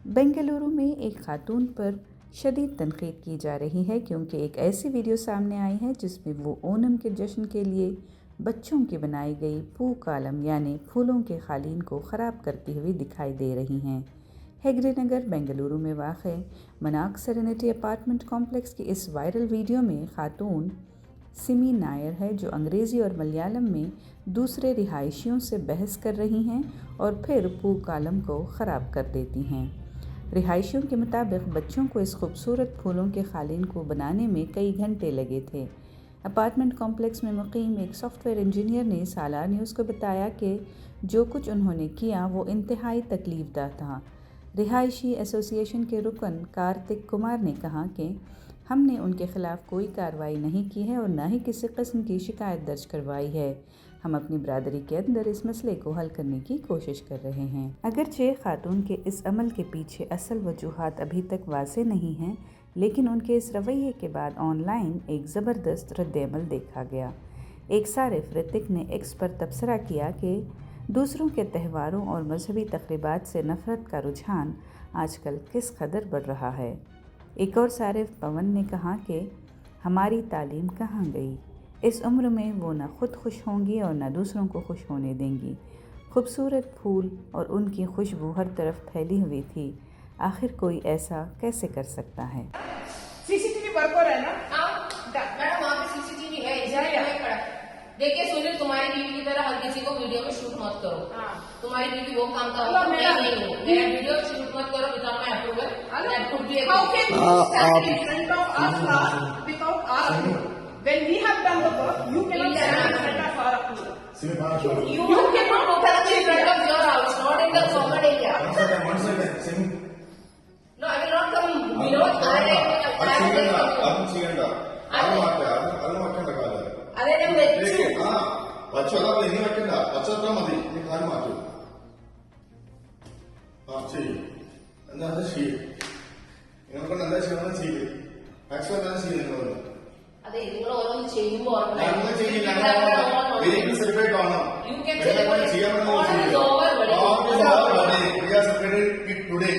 बेंगलुरु में एक खातून पर शदीद तनकीद की जा रही है क्योंकि एक ऐसी वीडियो सामने आई है जिसमें वो ओणम के जश्न के लिए बच्चों की बनाई गई पूकालम यानी फूलों के कालीन को ख़राब करती हुई दिखाई दे रही हैं। हेगड़े नगर बेंगलुरु में वाक़ मनाक सेरेनिटी अपार्टमेंट कॉम्प्लेक्स की इस वायरल वीडियो में खातून सिमी नायर है जो अंग्रेज़ी और मलयालम में दूसरे रिहायशियों से बहस कर रही हैं और फिर पूकालम को ख़राब कर देती हैं। रिहायशियों के मुताबिक बच्चों को इस खूबसूरत फूलों के कालीन को बनाने में कई घंटे लगे थे। अपार्टमेंट कॉम्प्लेक्स में मुकीम एक सॉफ्टवेयर इंजीनियर ने सालार न्यूज़ को बताया कि जो कुछ उन्होंने किया वो इंतहाई तकलीफ़दा था। रिहायशी एसोसिएशन के रुकन कार्तिक कुमार ने कहा कि हमने उनके ख़िलाफ़ कोई कार्रवाई नहीं की है और न ही किसी किस्म की शिकायत दर्ज करवाई है। हम अपनी बरादरी के अंदर इस मसले को हल करने की कोशिश कर रहे हैं। अगरचे खातून के इस अमल के पीछे असल वजूहात अभी तक वाज़ेह नहीं हैं, लेकिन उनके इस रवैये के बाद ऑनलाइन एक ज़बरदस्त रद्द-ए-अमल देखा गया। एक सारिफ ऋतिक ने एक्स पर तबसरा किया कि दूसरों के त्योहारों और मजहबी तक़रीबात से नफ़रत का रुझान आजकल किस कदर बढ़ रहा है। एक और सारिफ पवन ने कहा कि हमारी तालीम कहाँ गई, इस उम्र में वो न खुद खुश होंगी और न दूसरों को खुश होने देंगी। खूबसूरत फूल और उनकी खुशबू हर तरफ फैली हुई थी, आखिर कोई ऐसा कैसे कर सकता है। सीसीटीवी वर्क हो रहा है ना? मैडम वहाँ पे सीसीटीवी है। देखिए सुनील, तुम्हारी बीवी की तरह हर किसी को वीडियो में शूट मत करो। तुम्हारी बीवी वो काम का मेरा वीडियो शूट मत करो without my approval. That could be How can you stand in front of us without our approval? When we have done the work, you cannot stand in front of our approval. You cannot open in front of your house, not in the common area. One second. No, I will not come below. അതെ ഞാൻ വെച്ചു. പച്ചവെള്ളം ഇനി വെക്കണ്ട, പച്ചവെള്ളം മതി, ഇനി കാല് മാറ്റൂ. ചെയ്യും എന്താ ചെയ്യും, നിങ്ങളെ കൊണ്ട് എന്താ ചെയ്യണം ചെയ്യും. മാക്സിമം എന്താ ചെയ്യും നിങ്ങളൊന്ന്. അതെ നിങ്ങൾ ഓരോന്ന് ചെയ്യുമ്പോൾ സെലിബ്രേറ്റ് ആവണം. ചെയ്യാൻ today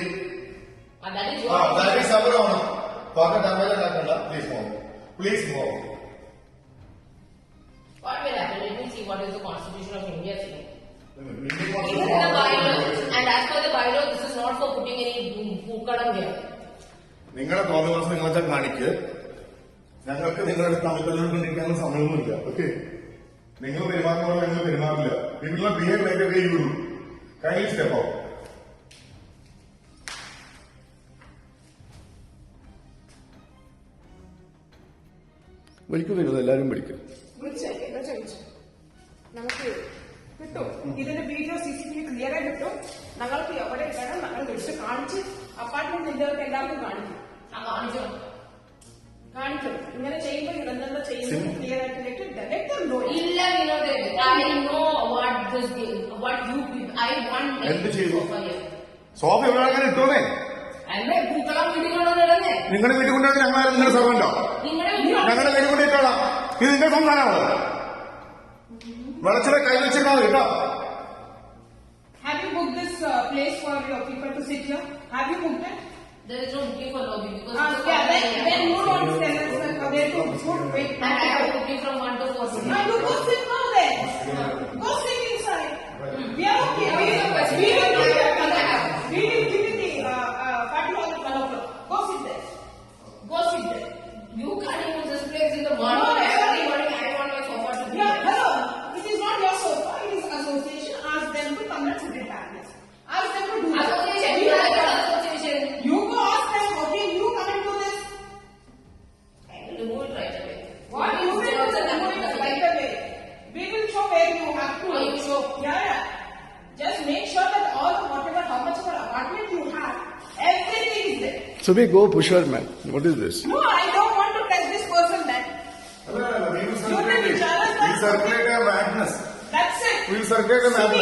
that is our Onam. Further damage ഉണ്ടാക്കണ്ട. Please move. What will happen? Let me see what is the Constitution of India saying. It is in the bylaw, and as per the bylaw, this is not for putting any പൂക്കളം here. നിങ്ങളെ തോന്നുന്ന നിങ്ങളെ കാണിക്ക്. ഞങ്ങൾക്ക് നിങ്ങളുടെ തമ്മിൽ നിൽക്കാനുള്ള സമയമൊന്നുമില്ല. Okay, നിങ്ങൾ പെരുമാറുന്ന പോലെ ഞങ്ങൾ പെരുമാറില്ല. We will not behave like the way you do. Kindly step out. വിളിക്കുന്നു, എല്ലാവരും വിളിക്കും. നമുക്ക് കിട്ടും ഇതിന്റെ വീഡിയോ സിസിടിവി ക്ലിയർ ആയി കിട്ടും. ഞങ്ങൾക്ക് എവിടെ ഇടണം ഞങ്ങൾ വിളിച്ച് കാണിച്ച് അപ്പാർട്ട്മെന്റ് ഇന്ത്യർക്ക് എല്ലാവർക്കും കാണിക്കും. കാണിക്കും ഇങ്ങനെ ചെയ്യുമ്പോൾ ഇതെന്താ ചെയ്യുന്നത് ക്ലിയർ ആയിട്ട് ഇല്ല Vinod, I know what you I want എന്ത് ചെയ്തു? സോഫ ഇവിടെ അങ്ങനെ ഇട്ടോന്നേ. അല്ലേ പൂക്കളം വീട്ടിൽ കൊണ്ടുവന്നിടന്നേ. നിങ്ങളുടെ വീട്ടിൽ കൊണ്ടുവന്ന് ഞങ്ങളാരും നിങ്ങളുടെ സർവന്റോ? ഞങ്ങളുടെ വീട്ടിൽ കൊണ്ടിട്ടോളാം. ഇത് നിന്റെ സംസ്ഥാനമാണോ? വെളച്ചിലെ കൈ വെച്ചിരുന്നാൽ മതി കേട്ടോ. Have you booked this place for your people to sit here? Have you booked it? There is no booking for lobby because then you don't tell us where to put. Wait, I have booking from 1 to 4. You go sit now then. Go sit inside. We are okay. We will give you the party hall at 1 o'clock. Go sit there. Go sit there. You can't use this place in the morning. Every morning I want my sofa to be. Yeah, hello. It is not your sofa. It is association. Ask them to come and sit in darkness. Ask them to do that. Association. You go ask them. Okay, you come and do this. I will remove it right away. What you will remove it right away. We will show where you have to. Oh, you show. Yeah. Just make sure that all whatever how much of an apartment you have, everything is there. So we go pusher man. What is this? No, I don't want to touch this person then. We will circulate a madness. That's it. We will circulate a madness.